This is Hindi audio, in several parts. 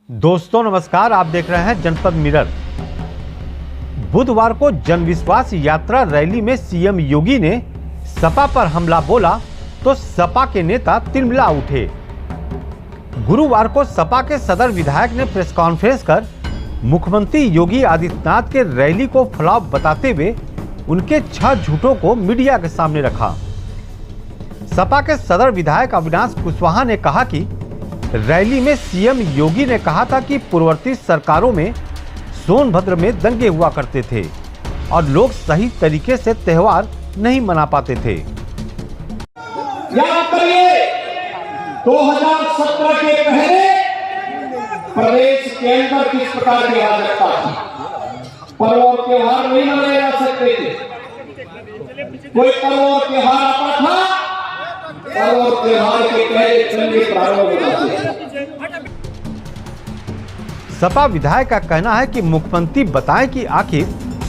दोस्तों नमस्कार, आप देख रहे हैं जनपद मिरर। बुधवार को जनविश्वास यात्रा रैली में सीएम योगी ने सपा पर हमला बोला तो सपा के नेता तिलमिला उठे। गुरुवार को सपा के सदर विधायक ने प्रेस कॉन्फ्रेंस कर मुख्यमंत्री योगी आदित्यनाथ के रैली को फ्लॉप बताते हुए उनके 6 झूठों को मीडिया के सामने रखा। सपा के सदर विधायक अविनाश कुशवाहा ने कहा कि रैली में सीएम योगी ने कहा था कि पूर्ववर्ती सरकारों में सोनभद्र में दंगे हुआ करते थे और लोग सही तरीके से त्योहार नहीं मना पाते थे। याद करिए 2017 के पहले प्रदेश के अंदर किस प्रकार की अराजकता थी। पर्व और त्योहार नहीं मनाए जा सकते थे। कोई पर्व और त्योहार आता था, पर्व और त्योहार के पहले दंगे प्रारंभ होते थे। सपा विधायक का कहना है कि मुख्यमंत्री बताएं कि आखिर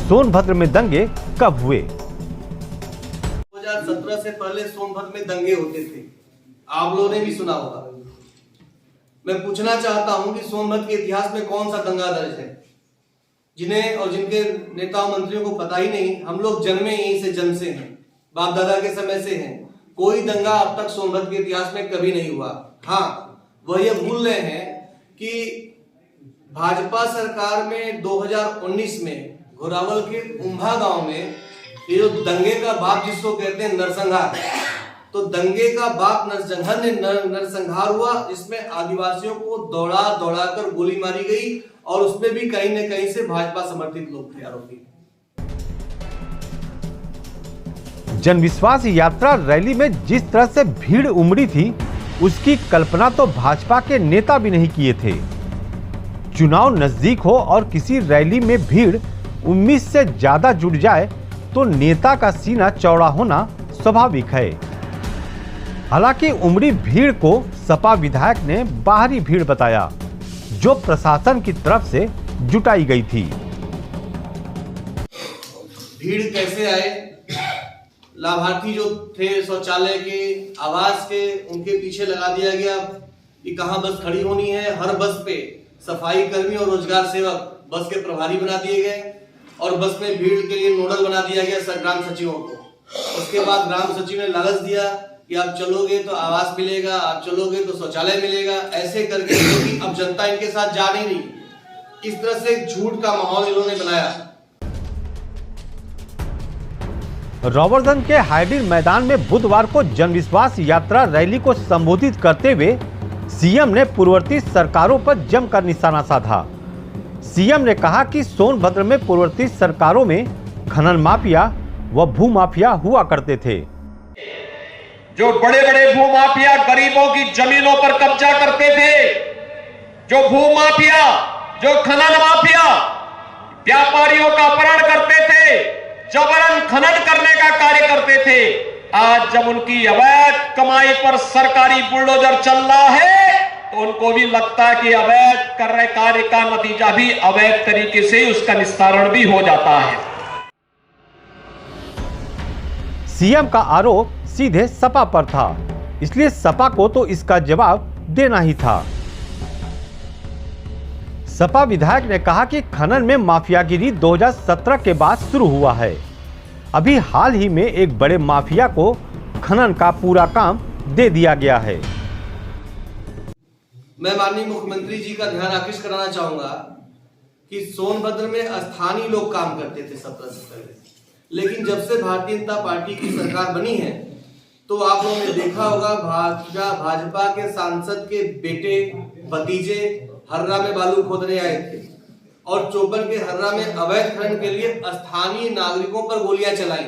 सोनभद्र में दंगे कब हुए। 2017 से पहले सोनभद्र में दंगे होते थे, आप लोगों ने भी सुना होगा। मैं पूछना चाहता हूं कि सोनभद्र के इतिहास में कौन सा दंगा दर्ज है जिन्हें और जिनके नेताओं मंत्रियों को पता ही नहीं। हम लोग जन्मे यहीं से, जन्म से हैं, बाप दादा के समय से हैं। कोई दंगा अब तक सोनभद्र के इतिहास में कभी नहीं हुआ। हाँ, वह ये भूल रहे हैं कि भाजपा सरकार में 2019 में घोरावल के उम्भा गांव में ये जो दंगे का बाप जिसको कहते हैं नरसंहार, तो दंगे का बाप नरसंहार ने नरसंहार हुआ, जिसमें आदिवासियों को दौड़ा दौड़ा कर गोली मारी गई और उसमें भी कहीं न कहीं से भाजपा समर्थित लोग थे आरोपी। जनविश्वास यात्रा रैली में जिस तरह से भीड़ उमड़ी थी उसकी कल्पना तो भाजपा के नेता भी नहीं किए थे। चुनाव नजदीक हो और किसी रैली में भीड़ 19 से ज्यादा जुट जाए तो नेता का सीना चौड़ा होना स्वाभाविक है। हालांकि उमड़ी भीड़ को सपा विधायक ने बाहरी भीड़ बताया जो प्रशासन की तरफ से जुटाई गई थी। भीड़ कैसे आए? लाभार्थी जो थे शौचालय के, आवास के, उनके पीछे लगा दिया गया कि कहां बस खड़ी होनी है। हर बस पे सफाई कर्मी और रोजगार सेवक बस के प्रभारी बना दिए गए और बस में भीड़ के लिए नोडल बना दिया गया ग्राम सचिवों को। उसके बाद ग्राम सचिव ने लालच दिया कि आप चलोगे तो आवास मिलेगा, आप चलोगे तो शौचालय मिलेगा, ऐसे करके क्योंकि अब जनता इनके साथ जा नहीं रही। इस तरह से झूठ का माहौल इन्होंने बनाया। रॉबर्टसन के हाइडिन मैदान में बुधवार को जनविश्वास यात्रा रैली को संबोधित करते हुए सीएम ने पूर्ववर्ती सरकारों पर जमकर निशाना साधा। सीएम ने कहा कि सोनभद्र में पूर्ववर्ती सरकारों में खनन माफिया व भूमाफिया हुआ करते थे। जो बड़े बड़े भूमाफिया गरीबों की जमीनों पर कब्जा करते थे, जो भूमाफिया, जो खनन माफिया व्यापारियों का अपहरण करते थे, जबरन खनन करने का कार्य करते थे, आज जब उनकी अवैध कमाई पर सरकारी बुलडोजर चल रहा है तो उनको भी लगता है कि अवैध कर रहे कार्य का नतीजा भी अवैध तरीके से उसका निस्तारण भी हो जाता है। सीएम का आरोप सीधे सपा पर था, इसलिए सपा को तो इसका जवाब देना ही था। सपा विधायक ने कहा कि खनन में माफियागिरी 2017 के बाद शुरू हुआ है। अभी हाल ही में एक बड़े माफिया को खनन का पूरा काम दे दिया गया है। मैं माननीय मुख्यमंत्री जी का ध्यान आकृष्ट कराना चाहूंगा कि सोनभद्र में स्थानीय लोग काम करते थे 17 से पहले, लेकिन जब से भारतीय जनता पार्टी की सरकार बनी है तो आप लोगों ने देखा होगा भाजपा के सांसद के बेटे भतीजे हर्रा में बालू खोदने आए थे और चोपन के हर्रा में अवैध खनन के लिए स्थानीय नागरिकों पर गोलियां चलाई।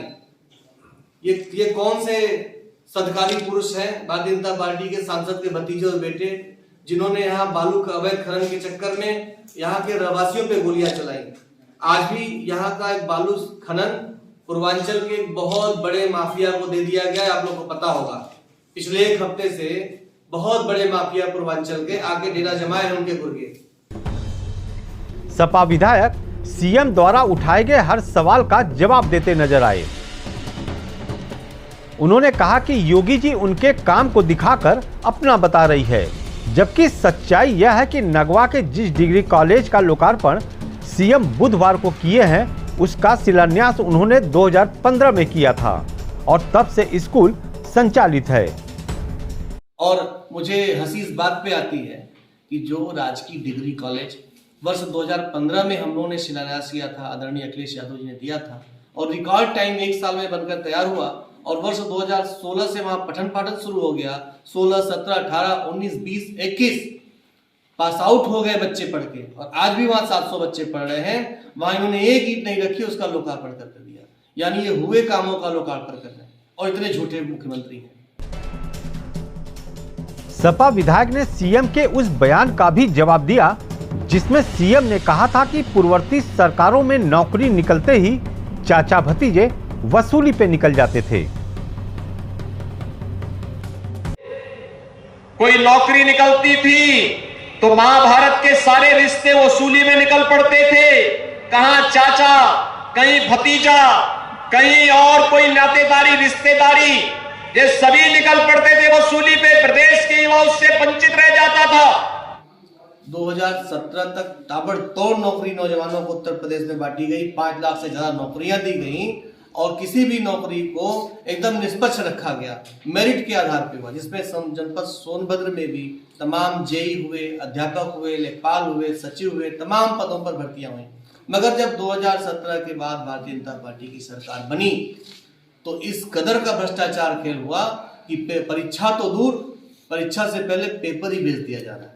ये कौन से सदकारी पुरुष हैं भारतीय जनता पार्टी के सांसद के भतीजे और बेटे जिन्होंने यहाँ बालू का अवैध खनन के चक्कर में यहाँ के रहवासियों पे गोलियां चलाई। आज भी यहाँ का एक बालू खनन पूर्वांचल के बहुत बड़े माफिया को दे दिया गया है। आप लोगों को पता होगा पिछले एक हफ्ते से बहुत बड़े माफिया पूर्वांचल के आके डेरा जमाए हैं उनके गुर्गे। सपा विधायक सीएम द्वारा उठाए गए हर सवाल का जवाब देते नजर आए। उन्होंने कहा कि योगी जी उनके काम को दिखाकर अपना बता रही है, जबकि सच्चाई यह है कि नगवा के जिस डिग्री कॉलेज का लोकार्पण सीएम बुधवार को किए हैं, उसका शिलान्यास उन्होंने 2015 में किया था और तब से स्कूल संचालित है। और मुझे हंसी इस बात पे आती है कि जो राजकीय डिग्री कॉलेज वर्ष 2015 में हम लोगों ने शिलान्यास किया था, आदरणीय अखिलेश यादव जी ने दिया था, और रिकॉर्ड टाइम 1 साल में बनकर तैयार हुआ, और वर्ष 2016 से वहां पठन पाठन शुरू हो गया। 16, 17, 18, 19, 20, 21 पास आउट हो गए बच्चे पढ़ के, और आज भी वहां 700 बच्चे पढ़ रहे हैं। वहां इन्होंने एक ईंट नहीं रखी, उसका लोकार्पण कर दिया। यानी ये हुए कामों का लोकार्पण कर रहे हैं, और इतने झूठे मुख्यमंत्री हैं। सपा विधायक ने सीएम के उस बयान का भी जवाब दिया जिसमें सीएम ने कहा था कि पूर्ववर्ती सरकारों में नौकरी निकलते ही चाचा भतीजे वसूली पे निकल जाते थे। कोई नौकरी निकलती थी तो महाभारत के सारे रिश्ते वसूली में निकल पड़ते थे। कहां चाचा, कहीं भतीजा, कहीं और कोई नातेदारी रिश्तेदारी, ये सभी निकल पड़ते थे वसूली पे। प्रदेश के युवा उससे वंचित रह जाता था। 2017 तक ताबड़तोड़ नौकरी नौजवानों को उत्तर प्रदेश में बांटी गई। 5 लाख से ज्यादा नौकरियां दी गई, और किसी भी नौकरी को एकदम निष्पक्ष रखा गया, मेरिट के आधार पर हुआ। जिसमें जनपद सोनभद्र में भी तमाम जेई हुए, अध्यापक हुए, लेखपाल हुए, सचिव हुए, तमाम पदों पर भर्तियां हुई। मगर जब 2017 के बाद भारतीय जनता पार्टी की सरकार बनी तो इस कदर का भ्रष्टाचार खेल हुआ कि परीक्षा तो दूर, परीक्षा से पहले पेपर ही भेज दिया जा रहा है।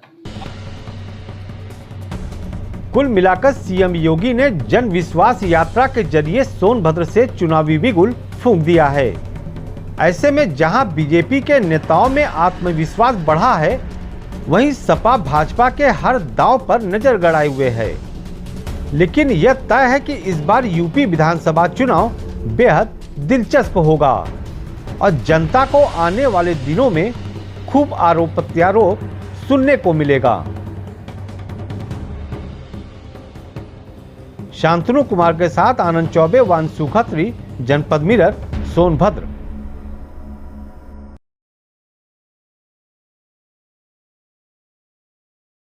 कुल मिलाकर सीएम योगी ने जन विश्वास यात्रा के जरिए सोनभद्र से चुनावी बिगुल फूंक दिया है। ऐसे में जहां बीजेपी के नेताओं में आत्मविश्वास बढ़ा है, वहीं सपा भाजपा के हर दांव पर नजर गड़ाए हुए है। लेकिन यह तय है कि इस बार यूपी विधानसभा चुनाव बेहद दिलचस्प होगा और जनता को आने वाले दिनों में खूब आरोप प्रत्यारोप सुनने को मिलेगा। शांतनु कुमार के साथ आनंद चौबे, वांशु खत्री, जनपद मिरर, सोनभद्र।